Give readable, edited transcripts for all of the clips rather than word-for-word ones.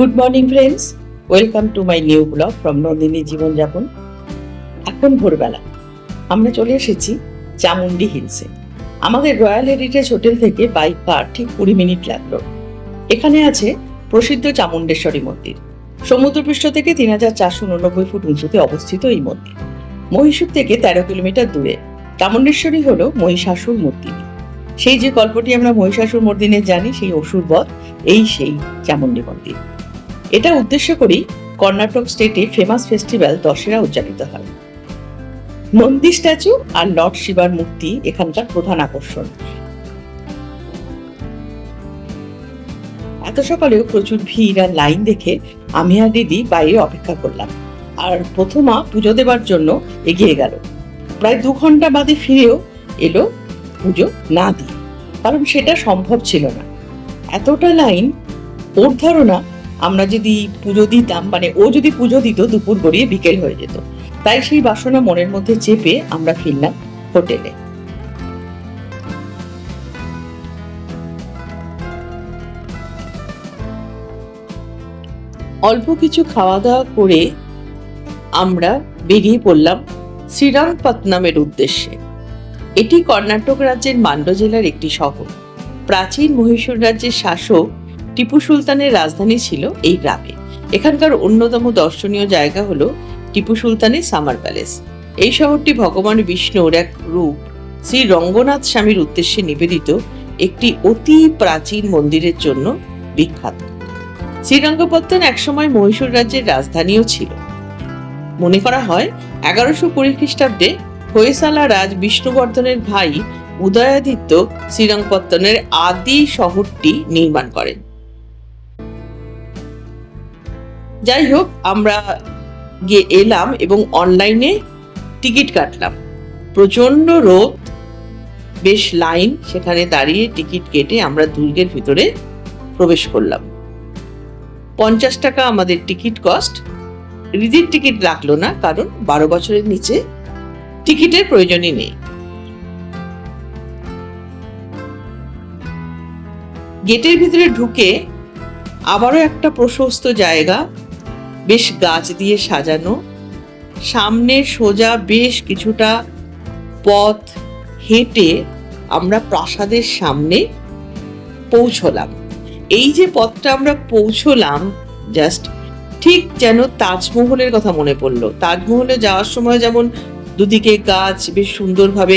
Good morning friends, welcome to my new blog from Nandini জীবনযাপন। এখন ভোরবেলা আমরা চলে এসেছি চামুন্ডি হিলসে। আমাদের রয়্যাল হেরিটেজ হোটেল থেকে বাই কার ঠিক 20 মিনিট লাগলো। এখানে আছে প্রসিদ্ধ চামুণ্ডেশ্বরী মন্দির। সমুদ্রপৃষ্ঠ থেকে 3489 ফুট উঁচুতে অবস্থিত এই মন্দির। মহীশূর থেকে 13 কিলোমিটার দূরে। চামুণ্ডেশ্বরী হলো মহিষাসুর মূর্তিনি। সেই যে গল্পটি আমরা মহিষাসুর মর্দিনে জানি, সেই অসুর বধ সেই চামুণ্ডী মন্দির। এটা উদ্দেশ্য করেই কর্ণাটক স্টেটে ফেমাস ফেস্টিভ্যাল দশেরা উদযাপিত হয়। নন্দী স্ট্যাচু আর লর্ড শিবার মূর্তি এখানকার প্রধান আকর্ষণ। এত সকালেও প্রচুর ভিড় আর লাইন দেখে আমি আর দিদি বাইরে অপেক্ষা করলাম। আর প্রথমা পুজো দেবার জন্য এগিয়ে গেল। প্রায় 2 ঘন্টা বাদে ফিরেও এলো পুজো না দিয়ে, কারণ সেটা সম্ভব ছিল না। এতটা লাইন। ওর ধারণা আমরা যদি পুজো দিতাম, মানে ও যদি পুজো দিত, দুপুর গড়িয়ে বিকেল হয়ে যেত। তাই সেই বাসনা মনের মধ্যে চেপে আমরা ফিরলাম হোটেলে। অল্প কিছু খাওয়া দাওয়া করে আমরা বেরিয়ে পড়লাম শ্রীরঙ্গপত্তনমের উদ্দেশ্যে। এটি কর্ণাটক রাজ্যের মান্ড্য জেলার একটি শহর। প্রাচীন মহীশূর রাজ্যের শাসক টিপু সুলতানের রাজধানী ছিল এই গ্রামে। এখানকার অন্যতম দর্শনীয় জায়গা হলো টিপু সুলতানের সামার প্যালেস। এই শহরটি ভগবান বিষ্ণুর এক রূপ শ্রী রঙ্গনাথ স্বামীর উদ্দেশ্যে নিবেদিত একটি অতি প্রাচীন মন্দিরের জন্য বিখ্যাত। শ্রীরঙ্গপত্তন একসময় মহীশূর রাজ্যের রাজধানীও ছিল। মনে করা হয় 1120 খ্রিস্টাব্দে হয়েসালা রাজ বিষ্ণুবর্ধনের ভাই উদয়াদিত্য শ্রীরঙ্গপত্তনের আদি শহরটি নির্মাণ করেন। যাই হোক, আমরা গিয়ে এলাম এবং অনলাইনে টিকিট কাটলাম। প্রচন্ড রোদ, বেশ লাইন। সেখানে দাঁড়িয়ে টিকিট কেটে আমরা দুর্গের ভিতরে প্রবেশ করলাম। 50 টাকা আমাদের টিকিট কস্ট। রিদির টিকিট লাগলো না, কারণ 12 বছরের নিচে টিকিটের প্রয়োজনই নেই। গেটের ভিতরে ঢুকে আবারও একটা প্রশস্ত জায়গা, বেশ গাছ দিয়ে সাজানো। সামনে সোজা বেশ কিছুটা পথ হেঁটে আমরা প্রাসাদের সামনে পৌঁছলাম। এই যে পথটা আমরা পৌঁছলাম, জাস্ট ঠিক যেন তাজমহলের কথা মনে পড়লো। তাজমহলে যাওয়ার সময় যেমন দুদিকে গাছ, বেশ সুন্দরভাবে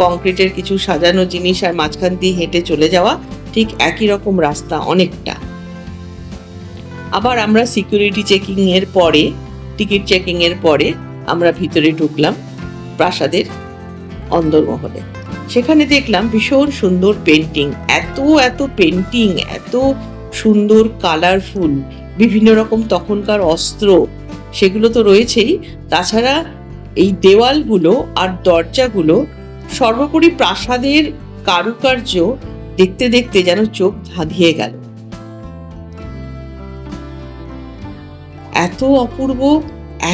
কংক্রিটের কিছু সাজানো জিনিস, আর মাঝখান দিয়ে হেঁটে চলে যাওয়া, ঠিক একই রকম রাস্তা অনেকটা। আবার আমরা সিকিউরিটি চেকিং এর পরে, টিকিট চেকিং এর পরে আমরা ভিতরে ঢুকলাম প্রাসাদের অন্দরমহলে। সেখানে দেখলাম ভীষণ সুন্দর পেন্টিং, এত পেন্টিং, এত সুন্দর কালারফুল, বিভিন্ন রকম তখনকার অস্ত্র, সেগুলো তো রয়েছেই। তাছাড়া এই দেওয়ালগুলো আর দরজাগুলো, সর্বোপরি প্রাসাদের কারুকার্য দেখতে দেখতে যেন চোখ ধাঁধিয়ে গেল। এত অপূর্ব,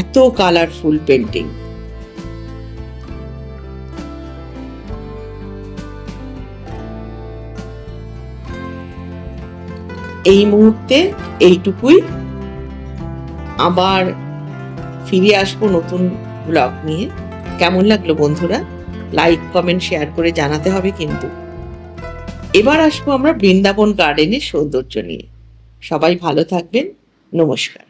এত কালারফুল পেন্টিং। এই মুহূর্তে এইটুকুই। আবার ফিরে আসবো নতুন ব্লগ নিয়ে। কেমন লাগলো বন্ধুরা? লাইক, কমেন্ট, শেয়ার করে জানাতে হবে কিন্তু। এবার আসবো আমরা বৃন্দাবন গার্ডেনের সৌন্দর্য নিয়ে। সবাই ভালো থাকবেন। নমস্কার।